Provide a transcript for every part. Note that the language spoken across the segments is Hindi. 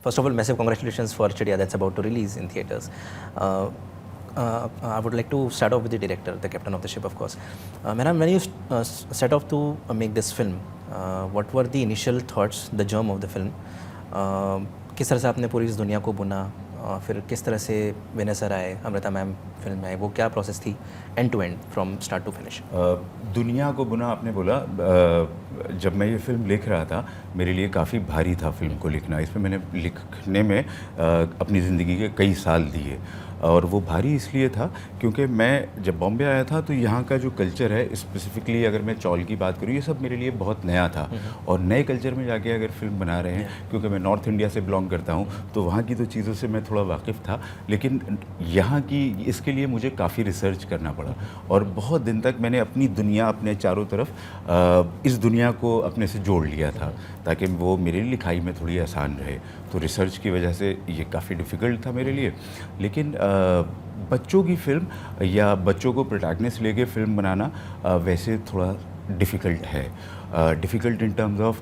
first of all, massive congratulations for Chidiya, that's about to release in theaters. I would like to start off with the director, the captain of the ship, of course. Mehran, when you set off to make this film, what were the initial thoughts, the germ of the film? किस तरह से आपने पूरी इस दुनिया को बुना, फिर किस तरह से विनय सर आए, अमृता मैम फिल्म में आए, वो क्या प्रोसेस थी end to end from start to finish? दुनिया को बुना आपने बोला, जब मैं ये फिल्म लिख रहा था मेरे लिए काफ़ी भारी था फिल्म को लिखना। इसमें मैंने लिखने में अपनी ज़िंदगी के कई साल दिए, और वो भारी इसलिए था क्योंकि मैं जब बॉम्बे आया था तो यहाँ का जो कल्चर है, स्पेसिफिकली अगर मैं चौल की बात करूँ, ये सब मेरे लिए बहुत नया था। और नए कल्चर में जाके अगर फिल्म बना रहे हैं, क्योंकि मैं नॉर्थ इंडिया से बिलोंग करता हूँ, तो वहाँ की तो चीज़ों से मैं थोड़ा वाकिफ़ था, लेकिन यहाँ की इसके लिए मुझे काफ़ी रिसर्च करना पड़ा। और बहुत दिन तक मैंने अपनी दुनिया, अपने चारों तरफ इस दुनिया को अपने से जोड़ लिया था, ताकि वो मेरे लिखाई में थोड़ी आसान रहे। तो रिसर्च की वजह से ये काफ़ी डिफ़िकल्ट था मेरे लिए। लेकिन बच्चों की फिल्म या बच्चों को प्रोटैगनिस्ट लेके फिल्म बनाना वैसे थोड़ा डिफ़िकल्ट है। डिफ़िकल्ट इन टर्म्स ऑफ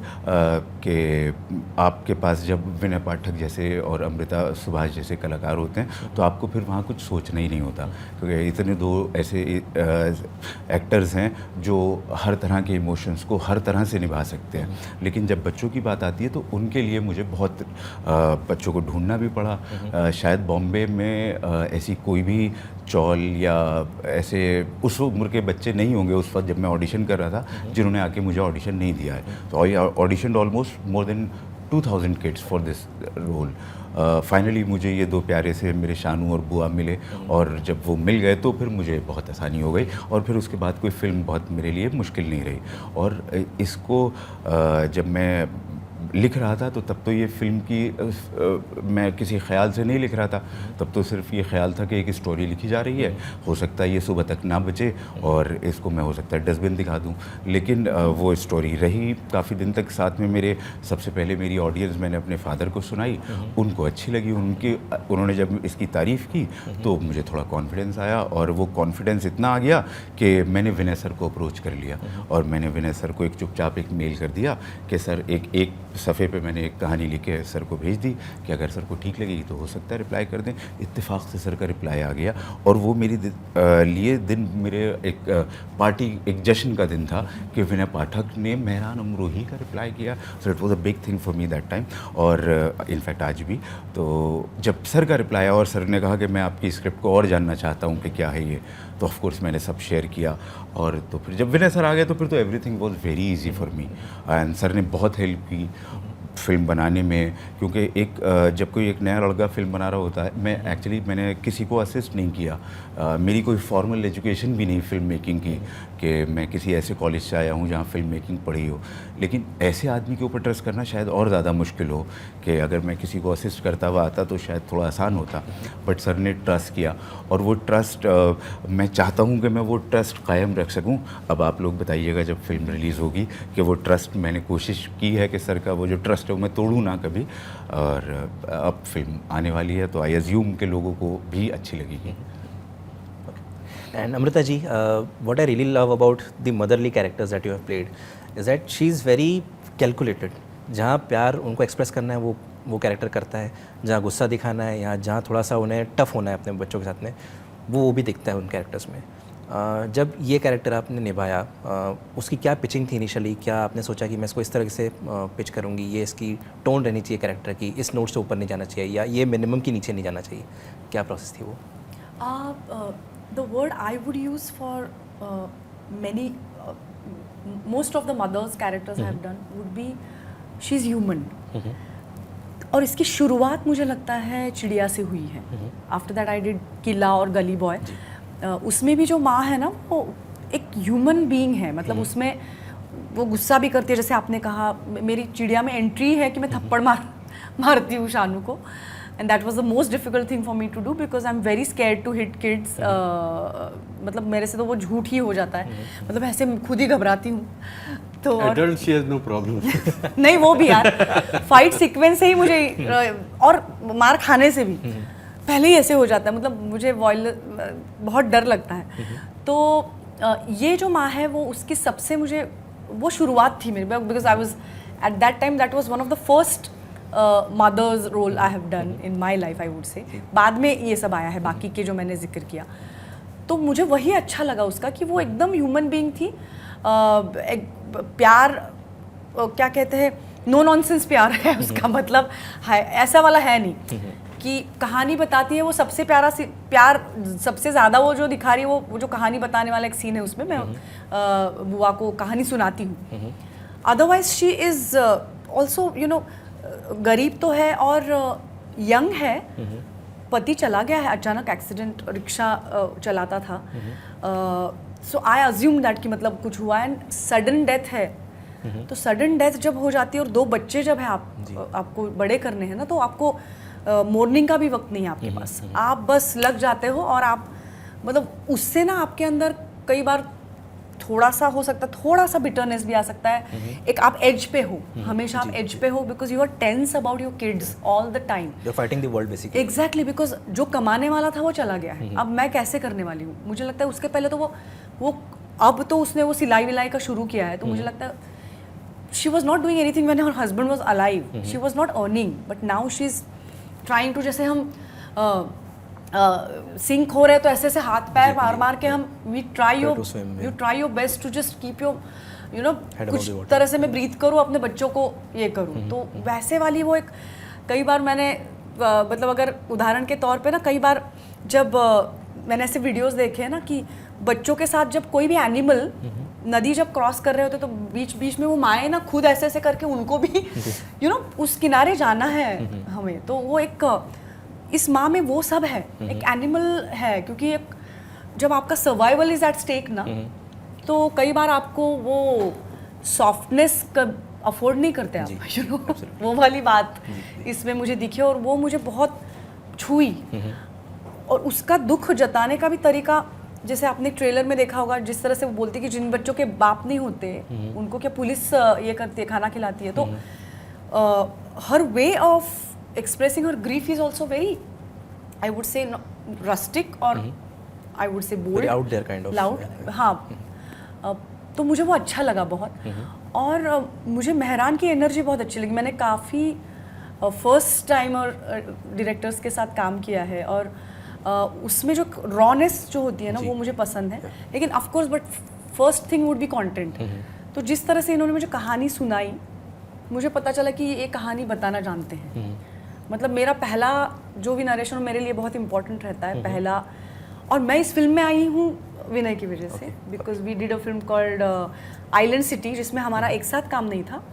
कि आपके पास जब विनय पाठक जैसे और अमृता सुभाष जैसे कलाकार होते हैं तो आपको फिर वहाँ कुछ सोचना ही नहीं होता, क्योंकि इतने दो ऐसे एक्टर्स हैं जो हर तरह के इमोशंस को हर तरह से निभा सकते हैं। लेकिन जब बच्चों की बात आती है तो उनके लिए मुझे बहुत बच्चों को ढूंढना भी पड़ा। शायद बॉम्बे में ऐसी कोई भी चौल या ऐसे उस उम्र के बच्चे नहीं होंगे उस वक्त जब मैं ऑडिशन कर रहा था जिन्होंने आके मुझे ऑडिशन नहीं दिया है। तो I audition almost more than 2000 kids for this role. Finally मुझे ये दो प्यारे से मेरे शानू और बुआ मिले, और जब वो मिल गए तो फिर मुझे बहुत आसानी हो गई, और फिर उसके बाद कोई फ़िल्म बहुत मेरे लिए मुश्किल नहीं रही। और इसको जब मैं लिख रहा था तो तब तो ये फिल्म की मैं किसी ख्याल से नहीं लिख रहा था, तब तो सिर्फ ये ख्याल था कि एक स्टोरी लिखी जा रही है, हो सकता है ये सुबह तक ना बचे और इसको मैं हो सकता है डस्टबिन दिखा दूं। लेकिन वो स्टोरी रही काफ़ी दिन तक साथ में मेरे। सबसे पहले मेरी ऑडियंस मैंने अपने फादर को सुनाई, उनको अच्छी लगी, उन्होंने जब इसकी तारीफ़ की तो मुझे थोड़ा कॉन्फिडेंस आया, और वो कॉन्फिडेंस इतना आ गया कि मैंने विनय सर को अप्रोच कर लिया, और मैंने विनय सर को एक चुपचाप एक मेल कर दिया कि सर एक सफ़े पे मैंने एक कहानी लिख के सर को भेज दी कि अगर सर को ठीक लगेगी तो हो सकता है रिप्लाई कर दें। इत्तेफाक से सर का रिप्लाई आ गया, और वो मेरी लिए दिन मेरे एक पार्टी, एक जश्न का दिन था कि विनय पाठक ने मेहरान अमरोही का रिप्लाई किया। So it was a big thing for me that time, और इनफैक्ट आज भी। तो जब सर का रिप्लाई आया और सर ने कहा कि मैं आपकी स्क्रिप्ट को और जानना चाहता हूँ कि क्या है ये, तो ऑफ कोर्स मैंने सब शेयर किया। और तो फिर जब विनय सर आ गए तो फिर तो everything was very easy for me, and sir ने बहुत हेल्प की फिल्म बनाने में। क्योंकि जब कोई एक नया लड़का फिल्म बना रहा होता है, मैंने किसी को असिस्ट नहीं किया, मेरी कोई फॉर्मल एजुकेशन भी नहीं फिल्म मेकिंग की कि मैं किसी ऐसे कॉलेज से आया हूँ जहाँ फिल्म मेकिंग पढ़ी हो। लेकिन ऐसे आदमी के ऊपर ट्रस्ट करना शायद और ज़्यादा मुश्किल हो, कि अगर मैं किसी को असिस्ट करता हुआ आता तो शायद थोड़ा आसान होता। बट सर ने ट्रस्ट किया, और वो ट्रस्ट मैं चाहता हूँ कि मैं वो ट्रस्ट कायम रख सकूँ। अब आप लोग बताइएगा जब फिल्म रिलीज़ होगी कि वो ट्रस्ट, मैंने कोशिश की है कि सर का वो जो ट्रस्ट है वो मैं तोड़ूँ ना कभी। और अब फिल्म आने वाली है तो आई अज्यूम के लोगों को भी अच्छी लगेगी। And Amrita ji, what I really love about the motherly characters that you have played is that she is very calculated. जहाँ प्यार उनको एक्सप्रेस करना है वो कैरेक्टर करता है, जहाँ गुस्सा दिखाना है या जहाँ थोड़ा सा उन्हें टफ होना है अपने बच्चों के साथ में, वो भी दिखता है उन कैरेक्टर्स में। जब ये कैरेक्टर आपने निभाया, उसकी क्या पिचिंग थी इनिशियली? क्या आपने सोचा कि मैं इसको इस तरह से पिच करूँगी, ये इसकी टोन रहनी चाहिए कैरेक्टर की, इस नोट से ऊपर नहीं जाना चाहिए, या ये मिनिमम के नीचे नहीं जाना चाहिए? क्या प्रोसेस थी वो? The word I would use for most of the mothers characters I have done would be she's human. और इसकी शुरुआत मुझे लगता है चिड़िया से हुई है। आफ्टर दैट आई डिड किला और गली बॉय। उसमें भी जो माँ है ना, वो एक ह्यूमन बीइंग है। मतलब उसमें वो गुस्सा भी करती है, जैसे आपने कहा मेरी चिड़िया में एंट्री है कि मैं थप्पड़ मारती हूँ शानू को। And that was the most difficult thing for me to do because I'm very scared to hit kids. मतलब मेरे से तो वो झूठ ही हो जाता है, मतलब ऐसे खुद ही घबराती हूँ। तो Adult she has no problem. नहीं, वो भी यार फाइट सीक्वेंस से ही मुझे, और मार खाने से भी पहले ही ऐसे हो जाता है, मतलब मुझे बहुत डर लगता है। तो ये जो माँ है वो उसकी सबसे मुझे वो शुरुआत थी मेरे, because I was at that time that was one of the first mothers role I have done in my life, I would say. बाद में ये सब आया है बाकी के जो मैंने जिक्र किया, तो मुझे वही अच्छा लगा उसका कि वो एकदम ह्यूमन बीइंग थी। एक प्यार क्या कहते हैं, नो नॉनसेंस प्यार है उसका, मतलब है ऐसा वाला है नहीं कि कहानी बताती है वो सबसे प्यारा प्यार सबसे ज़्यादा वो जो दिखा रही है वो जो कहानी बताने वाला एक सीन है उसमें मैं बुआ को कहानी सुनाती हूँ। Otherwise she is also you know गरीब तो है और यंग है, पति चला गया है अचानक, एक्सीडेंट, रिक्शा चलाता था, सो आई अज्यूम दैट कि मतलब कुछ हुआ एंड सडन डेथ है। तो सडन डेथ जब हो जाती है और 2 बच्चे जब है आपको बड़े करने हैं ना, तो आपको मॉर्निंग का भी वक्त नहीं है आपके पास, आप बस लग जाते हो और आप मतलब उससे ना आपके अंदर कई बार थोड़ा सा हो सकता है, थोड़ा सा बिटरनेस भी आ सकता है, एक आप एज पे हो, हमेशा आप एज पे हो because you are tense about your kids all the time, you are fighting the world basically. Exactly, because जो कमाने वाला था वो चला गया है, अब मैं कैसे करने वाली हूँ। मुझे लगता है उसके पहले तो वो अब तो उसने वो सिलाई विलाई का शुरू किया है, तो मुझे लगता है she was not doing anything when her husband was alive, she was not earning, but now she is trying to, जैसे हम सिंक हो रहे हैं तो ऐसे ऐसे हाथ पैर मार मार के हम we try your best to just keep your you know, कुछ तरह से मैं ब्रीथ करूँ, अपने बच्चों को ये करूँ, तो वैसे वाली वो एक, कई बार मैंने मतलब अगर उदाहरण के तौर पे ना, कई बार जब मैंने ऐसे वीडियोस देखे हैं ना कि बच्चों के साथ जब कोई भी एनिमल नदी जब क्रॉस कर रहे होते तो बीच बीच में वो माएँ ना खुद ऐसे ऐसे करके उनको भी यू नो उस किनारे जाना है हमें, तो वो एक इस माँ में वो सब है, एक एनिमल है, क्योंकि एक जब आपका सर्वाइवल इज एट स्टेक ना, तो कई बार आपको वो सॉफ्टनेस अफोर्ड नहीं करते आप, यू नो, वो वाली बात इसमें मुझे दिखी और वो मुझे बहुत छुई। और उसका दुख जताने का भी तरीका, जैसे आपने ट्रेलर में देखा होगा, जिस तरह से वो बोलती है कि जिन बच्चों के बाप नहीं होते उनको क्या पुलिस ये करती है, खाना खिलाती है, तो हर way of expressing her grief is also very, I would say, rustic or I would say bold, very out there kind of, loud, हाँ, तो मुझे वो अच्छा लगा बहुत। और मुझे मेहरान की एनर्जी बहुत अच्छी लगी, मैंने काफ़ी फर्स्ट टाइम और डायरेक्टर्स के साथ काम किया है और उसमें जो रॉनेस जो होती है ना वो मुझे पसंद है, लेकिन of course but first thing would be content. तो जिस तरह से इन्होंने मुझे कहानी सुनाई, मुझे पता चला कि ये कहानी बताना जानते हैं, मतलब मेरा पहला जो भी नरेशन मेरे लिए बहुत इंपॉर्टेंट रहता है पहला, और मैं इस फिल्म में आई हूँ विनय की वजह से, because we did a film called island city, जिसमें हमारा एक साथ काम नहीं था,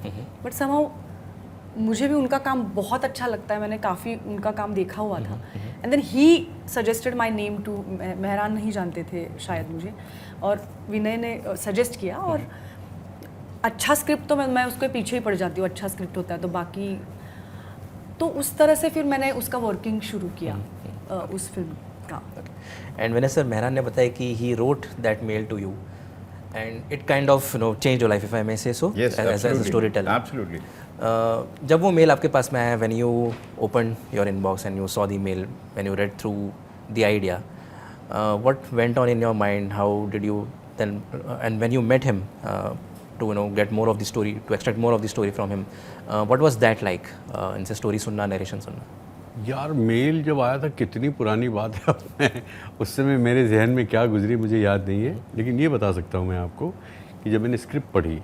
बट समहाउ मुझे भी उनका काम बहुत अच्छा लगता है, मैंने काफ़ी उनका काम देखा हुआ था, and then he suggested my name to, Mehran नहीं जानते थे शायद मुझे, और विनय ने सजेस्ट किया, और अच्छा स्क्रिप्ट तो मैं उसके पीछे ही पड़ जाती हूँ, अच्छा स्क्रिप्ट होता है तो बाकी, तो उस तरह से फिर मैंने उसका वर्किंग शुरू किया उस फिल्म का। एंड विनय सर, मेहरान ने बताया कि he wrote that mail to you and it kind of you know change your life, if I may say so, as a storyteller. Absolutely. जब वो मेल आपके पास में आया, when you open your inbox and you saw the mail, when you read through the idea, what went on in your mind, how did you then, and when you met him to you know get more of the story, to extract more of the story from him, what was that like, इनसे स्टोरी सुनना, नरेशन सुनना? यार मेल जब आया था, कितनी पुरानी बात है, अब उस समय मेरे जहन में क्या गुजरी मुझे याद नहीं है, लेकिन ये बता सकता हूँ मैं आपको कि जब मैंने स्क्रिप्ट पढ़ी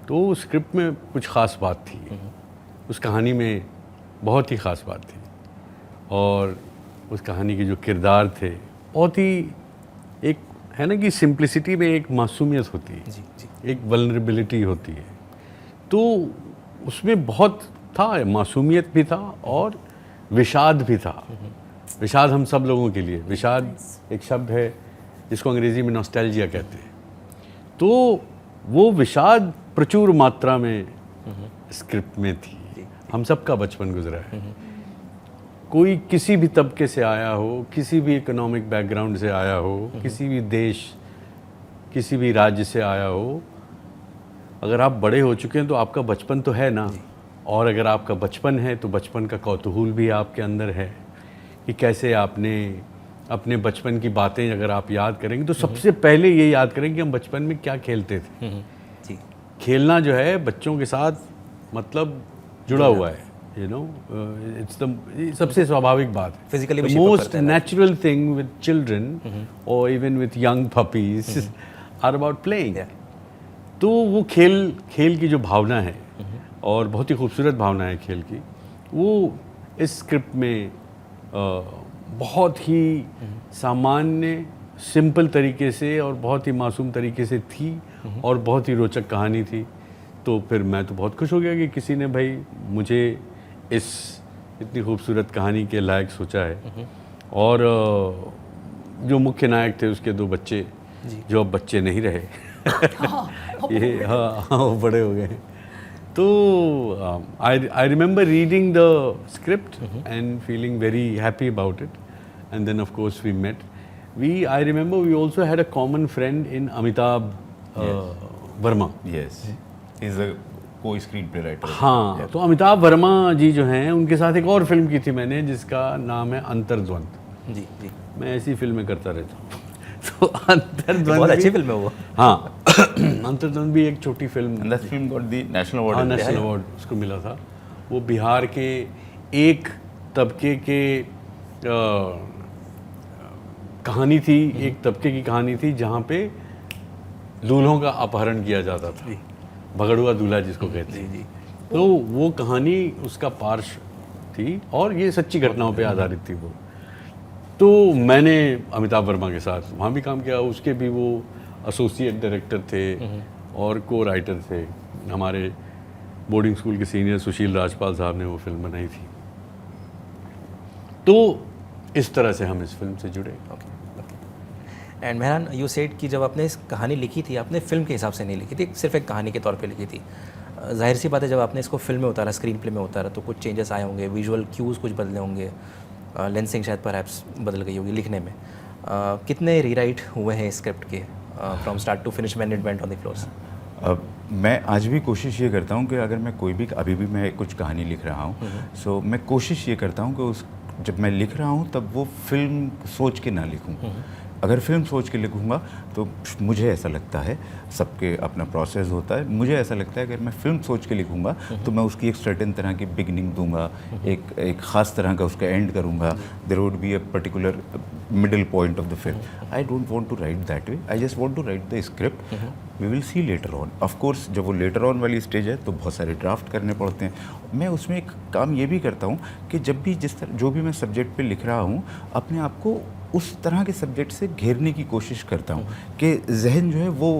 तो स्क्रिप्ट में कुछ ख़ास बात थी, उस कहानी में बहुत ही ख़ास बात थी, और उस कहानी के जो किरदार थे बहुत ही, एक है ना कि सिंप्लिसिटी में एक मासूमियत होती है, जी जी, एक वल्नरेबिलिटी होती है, तो उसमें बहुत था, मासूमियत भी था और विषाद भी था। विषाद हम सब लोगों के लिए, विषाद एक शब्द है जिसको अंग्रेज़ी में नॉस्टैल्जिया कहते हैं, तो वो विषाद प्रचुर मात्रा में स्क्रिप्ट में थी। हम सबका बचपन गुजरा है, कोई किसी भी तबके से आया हो, किसी भी इकोनॉमिक बैकग्राउंड से आया हो, किसी भी देश, किसी भी राज्य से आया हो, अगर आप बड़े हो चुके हैं तो आपका बचपन तो है ना, और अगर आपका बचपन है तो बचपन का कौतूहल भी आपके अंदर है कि कैसे आपने अपने बचपन की बातें अगर आप याद करेंगे तो सबसे पहले ये याद करेंगे कि हम बचपन में क्या खेलते थे। जी, खेलना जो है बच्चों के साथ मतलब जुड़ा हुआ है, यू नो इट्स द सबसे स्वाभाविक बात है. Physically भी द shape up मोस्ट करता है ना. नेचुरल थिंग विद चिल्ड्रन और even with young puppies are about playing. Yeah. तो वो खेल की जो भावना है और बहुत ही खूबसूरत भावना है खेल की, वो इस स्क्रिप्ट में बहुत ही सामान्य सिंपल तरीके से और बहुत ही मासूम तरीके से थी और बहुत ही रोचक कहानी थी. तो फिर मैं तो बहुत खुश हो गया कि किसी ने भाई मुझे इस इतनी खूबसूरत कहानी के लायक सोचा है. और जो मुख्य नायक थे उसके 2 बच्चे जो अब बच्चे नहीं रहे ये हाँ वो बड़े हो गए. तो I remember reading the script and feeling very happy about it. And then of course we met. I remember we also had a common friend in Amitabh Verma. Yes, he's a co-screenplay writer. हाँ, तो अमिताभ वर्मा जी जो हैं उनके साथ एक और फिल्म की थी मैंने जिसका नाम है अंतर्द्वंद. जी जी. मैं ऐसी फिल्में करता रहता हूँ. तो अंतर्द्वंद बहुत अच्छी भी- फिल्म है वो. हाँ अंतर्द्वंद भी एक छोटी film. And that film got the national award. हाँ in नेशनल Bihar. अवार्ड उसको मिला था. वो बिहार के एक तबके के कहानी थी, एक तबके की कहानी थी जहाँ पे दूल्हों का अपहरण किया जाता था. भगड़ुआ दूल्हा जिसको कहते हैं. तो वो कहानी उसका पार्श्व थी और ये सच्ची घटनाओं पे आधारित थी वो. तो मैंने अमिताभ वर्मा के साथ वहाँ भी काम किया. उसके भी वो एसोसिएट डायरेक्टर थे और को राइटर थे. हमारे बोर्डिंग स्कूल के सीनियर सुशील राजपाल साहब ने वो फिल्म बनाई थी. तो इस तरह से हम इस फिल्म से जुड़े. Okay. And Mehran, you said कि जब आपने इस कहानी लिखी थी आपने फिल्म के हिसाब से नहीं लिखी थी, सिर्फ एक कहानी के तौर पे लिखी थी. जाहिर सी बात है जब आपने इसको फिल्म में उतारा, स्क्रीन प्ले में उतारा, तो कुछ चेंजेस आए होंगे, विजुअल क्यूज़ कुछ बदले होंगे, लेंसिंग शायद परहैप्स बदल गई होगी लिखने में. कितने रीराइट हुए हैं स्क्रिप्ट के from start to finish when it went on the floors? मैं आज भी कोशिश ये करता हूँ कि अगर मैं कोई भी अभी भी मैं कुछ कहानी लिख रहा हूँ, सो मैं कोशिश ये करता हूँ कि उस जब मैं लिख रहा हूँ तब वो फिल्म सोच के ना लिखूँ. अगर फिल्म सोच के लिखूँगा तो मुझे ऐसा लगता है, सबके अपना प्रोसेस होता है, मुझे ऐसा लगता है अगर मैं फिल्म सोच के लिखूँगा तो मैं उसकी एक सर्टेन तरह की बिगनिंग दूंगा, एक ख़ास तरह का उसका एंड करूँगा. There would be a particular middle point of the film. I don't want to write that way. I just want to write the script. We will see later on. Of course जब वो लेटर ऑन वाली स्टेज है तो बहुत सारे ड्राफ्ट करने पड़ते हैं. मैं उसमें एक काम ये भी करता हूँ कि जब भी जिस तरह जो भी मैं सब्जेक्ट पे लिख रहा हूँ अपने आप को उस तरह के सब्जेक्ट से घेरने की कोशिश करता हूँ कि जहन जो है वो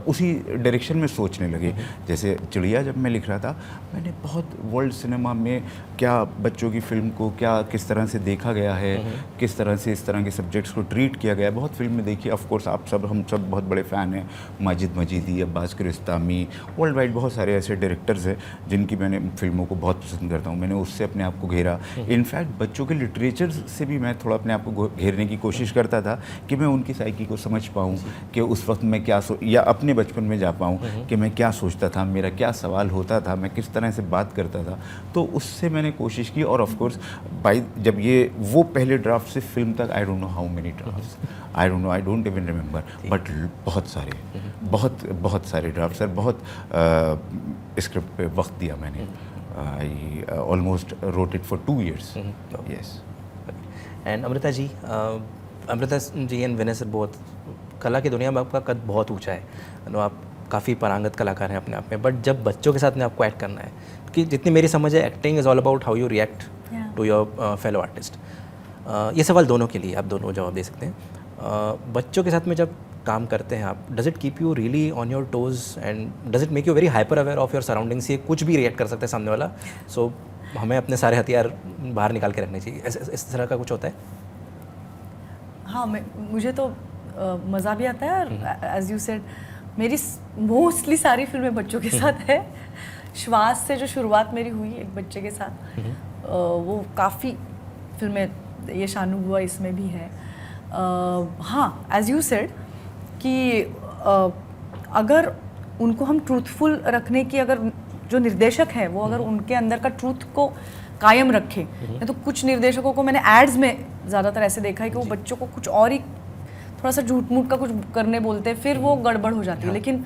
उसी डायरेक्शन में सोचने लगे. जैसे चिड़िया जब मैं लिख रहा था मैंने बहुत वर्ल्ड सिनेमा में क्या बच्चों की फिल्म को क्या किस तरह से देखा गया है, किस तरह से इस तरह के सब्जेक्ट्स को ट्रीट किया गया है, बहुत फिल्में देखी. ऑफ कोर्स आप सब हम सब बहुत बड़े फ़ैन हैं. Majid Majidi, Abbas Kiarostami, world wide बहुत सारे ऐसे डायरेक्टर्स हैं जिनकी मैंने फिल्मों को बहुत पसंद करता हूँ. मैंने उससे अपने आप को घेरा. इनफैक्ट बच्चों के लिटरेचर से भी मैं थोड़ा अपने आप को घेरने की कोशिश करता था कि मैं उनकी साइकी को समझ पाऊँ कि उस वक्त मैं क्या या अपने बचपन में जा पाऊँ कि मैं क्या सोचता था, मेरा क्या सवाल होता था, मैं किस तरह से बात करता था. तो उससे मैंने कोशिश की. और ऑफ कोर्स बाई जब ये वो पहले ड्राफ्ट से फिल्म तक I don't know how many drafts, I don't know, I don't even remember, but बहुत सारे ड्राफ्ट्स सर. बहुत स्क्रिप्ट पे वक्त दिया मैंने. I almost wrote it for 2 years. Yes. And Amrita ji and Vinay sir, बहुत कला की दुनिया में आपका कद बहुत ऊंचा है. आप काफ़ी पारंगत कलाकार हैं अपने आप में. बट जब बच्चों के साथ में आपको एक्ट करना है, कि जितनी मेरी समझ है acting is all about how you react to your fellow artist. ये सवाल दोनों के लिए, आप दोनों जवाब दे सकते हैं. बच्चों के साथ में जब काम करते हैं आप, does it keep you really on your toes and does it make you very hyper aware of your surroundings? ये कुछ भी रिएक्ट कर सकता है सामने वाला, सो हमें अपने सारे हथियार बाहर निकाल के रखने चाहिए. इस तरह का कुछ होता है? हाँ, मुझे तो मज़ा भी आता है. और एज यू सेड मेरी मोस्टली सारी फिल्में बच्चों के साथ है. श्वास से जो शुरुआत मेरी हुई एक बच्चे के साथ, वो काफ़ी फिल्में, ये शानू हुआ इसमें भी है. हाँ, एज यू सेड कि अगर उनको हम ट्रूथफुल रखने की, अगर जो निर्देशक है वो अगर उनके अंदर का ट्रूथ को कायम रखे. तो कुछ निर्देशकों को मैंने एड्स में ज़्यादातर ऐसे देखा है कि वो बच्चों को कुछ और ही थोड़ा सा झूठ मूठ का कुछ करने बोलते हैं, फिर वो गड़बड़ हो जाती है. लेकिन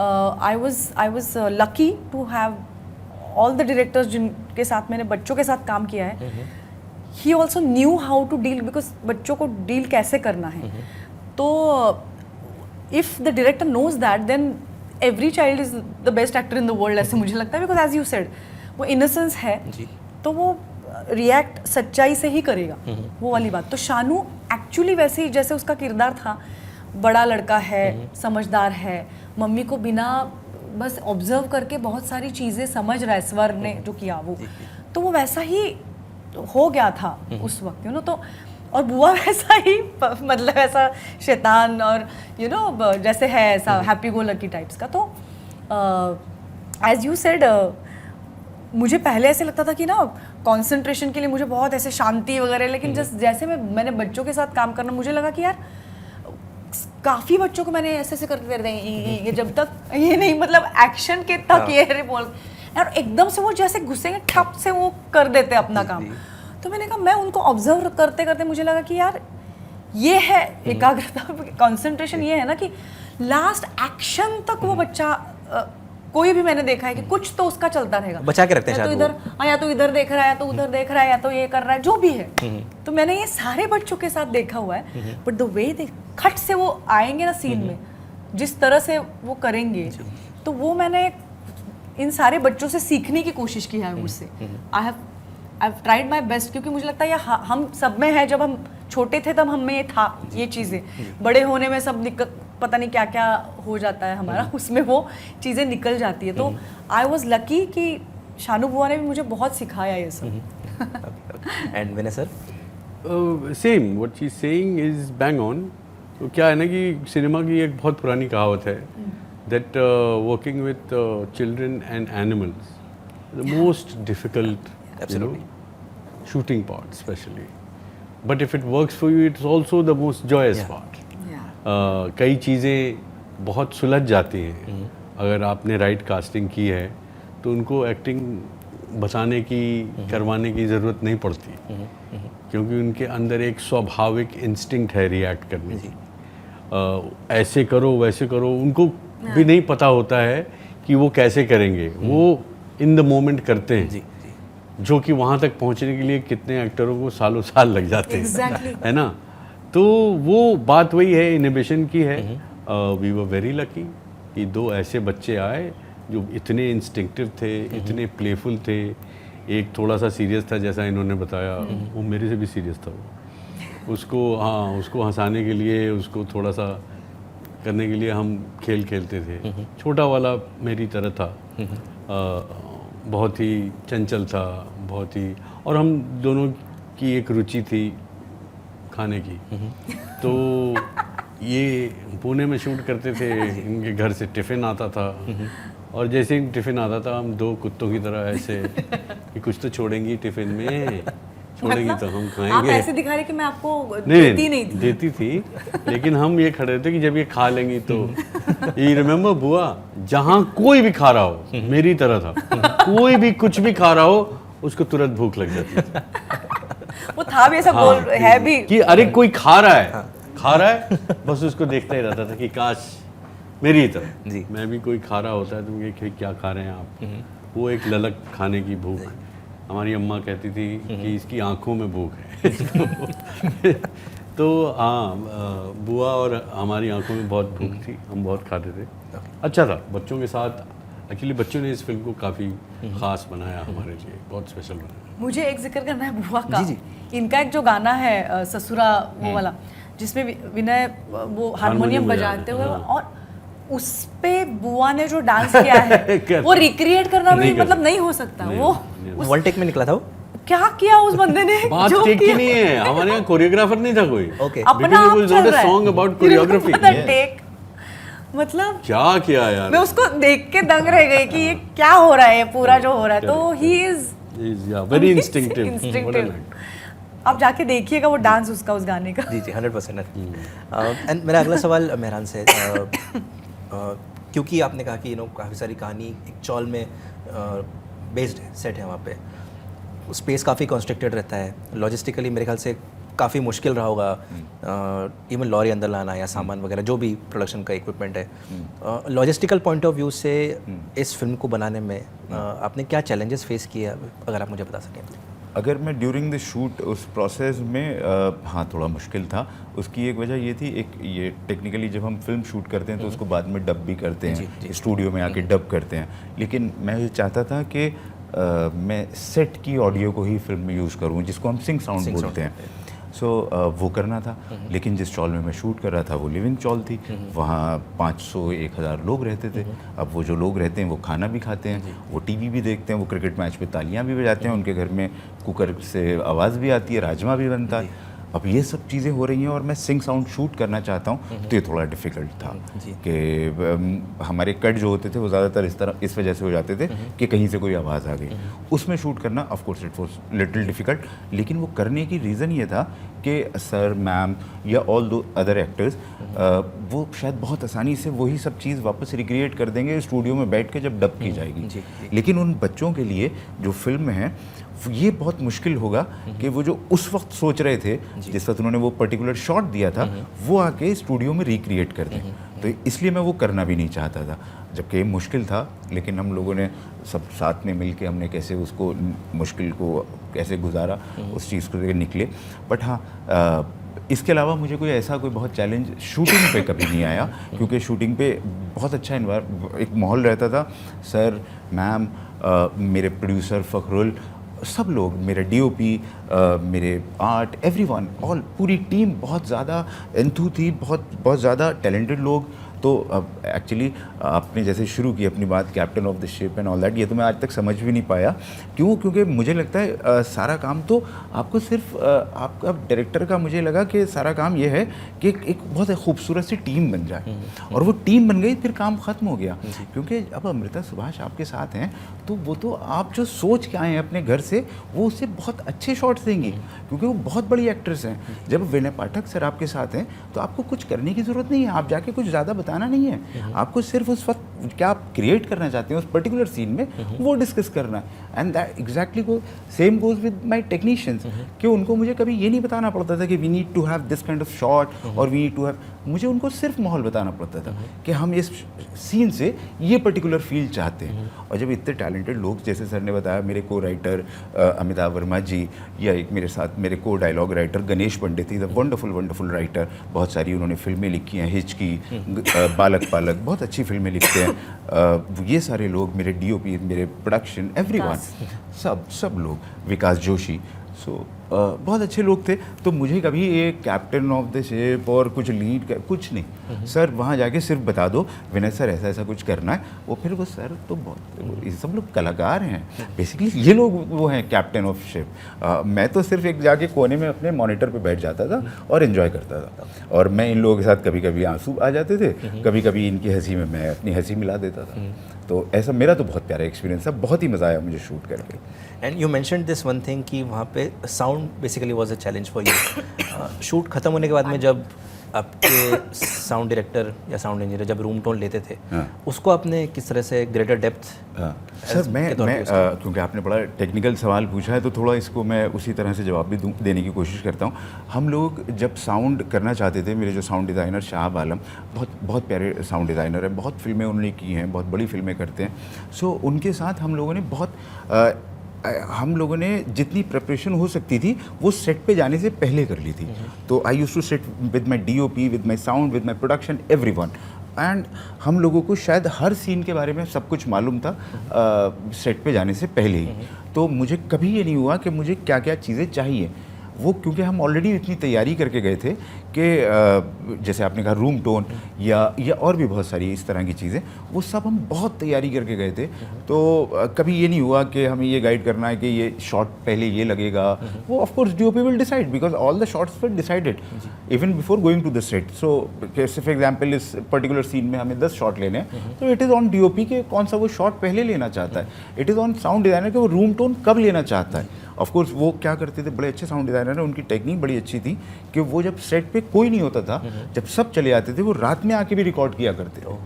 I was lucky to have all the directors जिनके साथ मैंने बच्चों के साथ काम किया है, he also knew how to deal, because बच्चों को डील कैसे करना है. तो if the director knows that, then every child is the best actor in the world, ऐसे मुझे लगता है. बिकॉज एज यू सेड, वो इनोसेंस है, तो वो रिएक्ट सच्चाई से ही करेगा, वो वाली बात. तो शानू एक्चुअली वैसे ही जैसे उसका किरदार था, बड़ा लड़का है, समझदार है, मम्मी को बिना बस ऑब्जर्व करके बहुत सारी चीज़ें समझ रहा है, स्वर ने जो किया वो, तो वो वैसा ही हो गया था उस वक्त, यू नो. तो और बुआ वैसा ही मतलब ऐसा शैतान और यू नो जैसे है ऐसा हैप्पी गो लकी टाइप्स का. तो एज यू सेड, मुझे पहले ऐसे लगता था कि ना कंसंट्रेशन के लिए मुझे बहुत ऐसे शांति वगैरह, लेकिन जैसे मैंने बच्चों के साथ काम करना, मुझे लगा कि यार काफ़ी बच्चों को मैंने ऐसे ऐसे करके कर दें, जब तक ये नहीं मतलब एक्शन के तक ये बोल, और एकदम से वो जैसे घुसेंगे ठप से वो कर देते अपना काम. तो मैंने कहा, मैं उनको ऑब्जर्व करते करते मुझे लगा कि यार ये है एकाग्रता, कंसंट्रेशन ये है ना कि लास्ट एक्शन तक वो बच्चा कोई भी मैंने देखा है कि कुछ तो उसका चलता रहेगा, बचा के रखते हैं या तो इधर, या तो इधर देख रहा है, या तो उधर देख रहा है, या तो ये कर रहा है, जो भी है. तो मैंने ये सारे बच्चों के साथ देखा हुआ है, बट द वे दे खट से वो आएंगे ना सीन में, जिस तरह से वो करेंगे, तो वो मैंने इन सारे बच्चों से सीखने की कोशिश की है मुझसे. I have tried my best, क्योंकि मुझे लगता है हम सब में है. जब हम छोटे थे तब हमें ये था, ये चीज़ें, बड़े होने में सब पता नहीं क्या क्या हो जाता है हमारा, उसमें वो चीज़ें निकल जाती है. तो आई वॉज लकी कि शानू बुआ ने भी मुझे बहुत सिखाया ये सब. And Vinay sir? Same, what she is saying is bang on. तो क्या है ना कि सिनेमा की एक बहुत पुरानी कहावत है, that working with children and animals the most difficult shooting part especially, but if it works for you, it's also the most joyous part. कई चीज़ें बहुत सुलझ जाती हैं अगर आपने राइट कास्टिंग की है, तो उनको एक्टिंग बताने की करवाने की ज़रूरत नहीं पड़ती, क्योंकि उनके अंदर एक स्वाभाविक इंस्टिंक्ट है रिएक्ट करने की. ऐसे करो वैसे करो, उनको भी नहीं पता होता है कि वो कैसे करेंगे, वो इन द मोमेंट करते हैं, जो कि वहाँ तक पहुँचने के लिए कितने एक्टरों को सालों साल लग जाते हैं, है ना. तो वो बात वही है, इनहिबिशन की है. वी वर वेरी लकी कि दो ऐसे बच्चे आए जो इतने इंस्टिंक्टिव थे, इतने प्लेफुल थे. एक थोड़ा सा सीरियस था, जैसा इन्होंने बताया, वो मेरे से भी सीरियस था. वो उसको हंसाने के लिए, उसको थोड़ा सा करने के लिए हम खेल खेलते थे. छोटा वाला मेरी तरह था, बहुत ही चंचल था, बहुत ही, और हम दोनों की एक रुचि थी खाने की. तो ये पुणे में शूट करते थे, इनके घर से टिफ़िन आता था, और जैसे ही टिफ़िन आता था हम दो कुत्तों की तरह ऐसे कि कुछ तो छोड़ेंगी टिफ़िन में, छोड़ेंगी तो हम खाएंगे. आप ऐसे दिखा रहे कि मैं आपको देती थी, लेकिन हम ये खड़े थे कि जब ये खा लेंगी तो. ये रिमेम्बर बुआ, जहाँ कोई भी खा रहा हो, मेरी तरह था, कोई भी कुछ भी खा रहा हो, उसको तुरंत भूख लग जाती थी. वो था भी ऐसा बोल है भी कि अरे कोई खा रहा है, बस उसको देखता ही रहता था कि काश मेरी ही तरह जी. मैं भी, कोई खा रहा होता है तो मुझे क्या खा रहे हैं आप. वो एक ललक खाने की भूख. हमारी अम्मा कहती थी कि इसकी आंखों में भूख है. तो हाँ, बुआ और हमारी आंखों में बहुत भूख थी, हम बहुत खाते थे. अच्छा था बच्चों के साथ. एक्चुअली बच्चों ने इस फिल्म को काफ़ी ख़ास बनाया हमारे लिए, बहुत स्पेशल बनाया. मुझे एक जिक्र करना है बुआ का. इनका एक जो गाना है ससुरा, वो वाला, जिसमें विनय वो हारमोनियम बजाते हुए, और उस पे बुआ ने जो डांस किया है वो रिक्रिएट करना भी मतलब नहीं हो सकता. वो वन टेक में निकला था वो. क्या किया उस बंदे ने, बात टेक की नहीं है, हमारे यहाँ कोरियोग्राफर नहीं था कोई. ओके, अपना आप चल रहा है. Song about choreography. टेक मतलब क्या किया यार, मैं उसको देख के दंग रह गई कि ये क्या हो रहा है, पूरा जो हो रहा है. तो ही इज वेरी इंस्टिंक्टिव. आप जाके देखिएगा वो डांस उसका, उस गाने का. जी 100%. एंड मेरा अगला सवाल मेहरान से, क्योंकि आपने कहा कि काफ़ी सारी कहानी एक चौल में बेस्ड है, सेट है वहाँ पे, स्पेस काफ़ी कॉन्स्ट्रिक्टेड रहता है, लॉजिस्टिकली मेरे ख्याल से काफ़ी मुश्किल रहा होगा इवन लॉरी अंदर लाना या सामान वगैरह जो भी प्रोडक्शन का इक्विपमेंट है, लॉजिस्टिकल पॉइंट ऑफ व्यू से इस फिल्म को बनाने में आपने क्या चैलेंजेस फेस किए, अगर आप मुझे बता सकें? अगर मैं ड्यूरिंग द शूट उस प्रोसेस में हाँ थोड़ा मुश्किल था। उसकी एक वजह ये थी, एक ये टेक्निकली जब हम फिल्म शूट करते हैं तो उसको बाद में डब भी करते हैं, स्टूडियो में आके डब करते हैं, लेकिन मैं ये चाहता था कि मैं सेट की ऑडियो को ही फिल्म में यूज़ करूँ, जिसको हम सिंक साउंड बोलते हैं। सो वो करना था, लेकिन जिस चॉल में मैं शूट कर रहा था वो लिविंग चॉल थी, वहाँ 500-1000 लोग रहते थे। अब वो जो लोग रहते हैं वो खाना भी खाते हैं, वो टीवी भी देखते हैं, वो क्रिकेट मैच पे तालियां भी बजाते हैं, उनके घर में कुकर से आवाज़ भी आती है, राजमा भी बनता है। अब ये सब चीज़ें हो रही हैं और मैं सिंक साउंड शूट करना चाहता हूँ, तो ये थोड़ा डिफ़िकल्ट था कि हमारे कट जो होते थे वो ज़्यादातर इस वजह से हो जाते थे कि कहीं से कोई आवाज़ आ गई। उसमें शूट करना of course it was little difficult, लेकिन वो करने की रीज़न ये था कि सर, मैम या ऑल दो अदर एक्टर्स वो शायद बहुत आसानी से वही सब चीज़ वापस रिक्रिएट कर देंगे स्टूडियो में बैठ के जब डब की जाएगी। लेकिन उन बच्चों के लिए जो फिल्म है ये बहुत मुश्किल होगा कि वो जो उस वक्त सोच रहे थे, जिस वक्त उन्होंने वो पर्टिकुलर शॉट दिया था, वो आके स्टूडियो में रिक्रिएट कर दें। तो इसलिए मैं वो करना भी नहीं चाहता था, जबकि मुश्किल था, लेकिन हम लोगों ने सब साथ में मिल के हमने कैसे उसको मुश्किल को कैसे गुजारा, उस चीज़ को निकले। बट हाँ, इसके अलावा मुझे कोई ऐसा कोई बहुत चैलेंज शूटिंग पे कभी नहीं आया, क्योंकि शूटिंग पे बहुत अच्छा एक माहौल रहता था। सर, मैम, मेरे प्रोड्यूसर फ़खरुल, सब लोग, मेरे डीओपी, मेरे आर्ट, एवरीवन, ऑल, पूरी टीम बहुत ज़्यादा एंथू थी, बहुत ज़्यादा टैलेंटेड लोग। तो अब एक्चुअली आपने जैसे शुरू की अपनी बात captain of the ship and all that, ये तो मैं आज तक समझ भी नहीं पाया। क्यों? क्योंकि मुझे लगता है सारा काम तो आपको सिर्फ आपका डायरेक्टर का, मुझे लगा कि सारा काम ये है कि एक बहुत खूबसूरत सी टीम बन जाए, और वो टीम बन गई, फिर काम ख़त्म हो गया। क्योंकि अब अमृता सुभाष आपके साथ हैं तो वो तो आप जो सोच के आए हैं अपने घर से, वो उससे बहुत अच्छे शॉट्स देंगी, क्योंकि वो बहुत बड़ी एक्ट्रेस हैं। जब विनय पाठक सर आपके साथ हैं तो आपको कुछ करने की ज़रूरत नहीं है, आप जाके कुछ ज़्यादा बताना नहीं है, आपको सिर्फ उस वक्त क्या आप क्रिएट करना चाहते हैं उस पर्टिकुलर सीन में वो डिस्कस करना है। And that exactly same goes with my technicians, कि उनको मुझे कभी ये नहीं बताना पड़ता था कि we need to have this kind of shot और वी नीड टू हैव, मुझे उनको सिर्फ माहौल बताना पड़ता था कि हम इस सीन से ये पर्टिकुलर फील चाहते हैं। और जब इतने टैलेंटेड लोग, जैसे सर ने बताया, मेरे को राइटर अमिताभ वर्मा जी, या एक मेरे साथ मेरे को dialogue writer Ganesh Pandit, is a wonderful writer, बहुत सारी उन्होंने फिल्में लिखी हैं, हिचकी, बालक पालक, बहुत अच्छी फिल्में लिखते हैं। ये सारे लोग, मेरे डीओपी, मेरे प्रोडक्शन, एवरीवन, सब लोग, विकास जोशी, बहुत अच्छे लोग थे। तो मुझे कभी ये कैप्टन ऑफ द शिप और कुछ लीड कुछ नहीं, सर वहाँ जाके सिर्फ बता दो विनय सर ऐसा ऐसा कुछ करना है, वो फिर वो सर तो बहुत, ये सब लोग कलाकार हैं बेसिकली, ये लोग वो हैं कैप्टन ऑफ शिप। मैं तो सिर्फ एक जाके कोने में अपने मॉनिटर पे बैठ जाता था और एंजॉय करता था, और मैं इन लोगों के साथ कभी कभी आंसू आ जाते थे, कभी कभी इनकी हंसी में मैं अपनी हंसी मिला देता था। तो ऐसा मेरा तो बहुत प्यारा एक्सपीरियंस था, बहुत ही मज़ा आया मुझे शूट करके। And you mentioned this one thing कि वहाँ पे sound basically was a challenge for you. Shoot खत्म होने के बाद में जब आपके साउंड डायरेक्टर या साउंड इंजीनियर जब रूम टोन लेते थे, उसको आपने किस तरह से ग्रेटर डेप्थ? सर मैं क्योंकि आपने बड़ा टेक्निकल सवाल पूछा है तो थोड़ा इसको मैं उसी तरह से जवाब भी देने की कोशिश करता हूँ। हम लोग जब साउंड करना चाहते थे, मेरे जो साउंड डिज़ाइनर शाहब आलम, बहुत प्यारे साउंड डिज़ाइनर हैं, बहुत फिल्में उन्होंने की हैं, बहुत बड़ी फिल्में करते हैं। सो उनके साथ हम लोगों ने जितनी प्रिपरेशन हो सकती थी वो सेट पे जाने से पहले कर ली थी। तो I used to sit with my DOP, with my sound, with my production, everyone, and हम लोगों को शायद हर सीन के बारे में सब कुछ मालूम था सेट पे जाने से पहले ही। तो मुझे कभी ये नहीं हुआ कि मुझे क्या क्या चीज़ें चाहिए, वो क्योंकि हम ऑलरेडी इतनी तैयारी करके गए थे कि जैसे आपने कहा रूम टोन या और भी बहुत सारी इस तरह की चीज़ें, वो सब हम बहुत तैयारी करके गए थे। तो कभी ये नहीं हुआ कि हमें ये गाइड करना है कि ये शॉट पहले ये लगेगा। वो of course DOP will decide, because all the shots were decided even before going to the set. So for example इस पर्टिकुलर सीन में हमें 10 शॉट लेने हैं, तो इट इज़ ऑन डीओपी के कौन सा वो शॉट पहले लेना चाहता है, it is on sound designer के वो रूम टोन कब लेना चाहता है। ऑफ कोर्स वो क्या करते थे, बड़े अच्छे साउंड डिज़ाइनर हैं, उनकी टेक्निक बड़ी अच्छी थी कि वो जब सेट पे कोई नहीं होता था, जब सब चले आते थे, वो रात में आके भी रिकॉर्ड किया करते थे।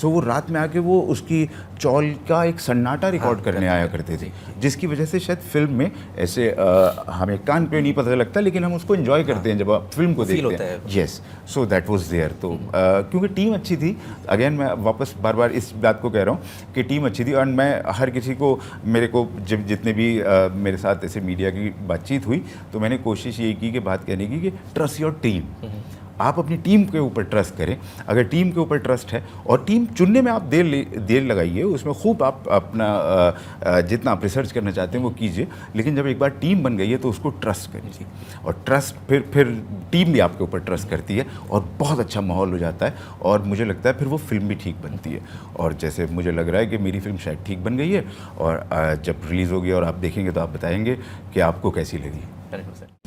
सो वो रात में आके वो उसकी चौल का एक सन्नाटा रिकॉर्ड करने आया करते थे, जिसकी वजह से शायद फिल्म में ऐसे हमें कान पे नहीं पता लगता, लेकिन हम उसको एंजॉय करते हैं जब आप फिल्म को Feel देखते होता हैं। Yes, so that was there. तो क्योंकि टीम अच्छी थी, अगेन मैं वापस बार बार इस बात को कह रहा हूँ कि टीम अच्छी थी। और मैं हर किसी को, मेरे को जब जितने भी मेरे साथ ऐसे मीडिया की बातचीत हुई तो मैंने कोशिश यही की कि बात कहने की कि ट्रस्ट योर टीम। आप अपनी टीम के ऊपर ट्रस्ट करें। अगर टीम के ऊपर ट्रस्ट है और टीम चुनने में आप देर लगाइए, उसमें खूब आप अपना जितना आप रिसर्च करना चाहते हैं वो कीजिए, लेकिन जब एक बार टीम बन गई है तो उसको ट्रस्ट करिए। और ट्रस्ट फिर टीम भी आपके ऊपर ट्रस्ट करती है और बहुत अच्छा माहौल हो जाता है, और मुझे लगता है फिर वो फिल्म भी ठीक बनती है। और जैसे मुझे लग रहा है कि मेरी फिल्म शायद ठीक बन गई है, और जब रिलीज़ होगी और आप देखेंगे तो आप बताएंगे कि आपको कैसी लगी। Correct sir.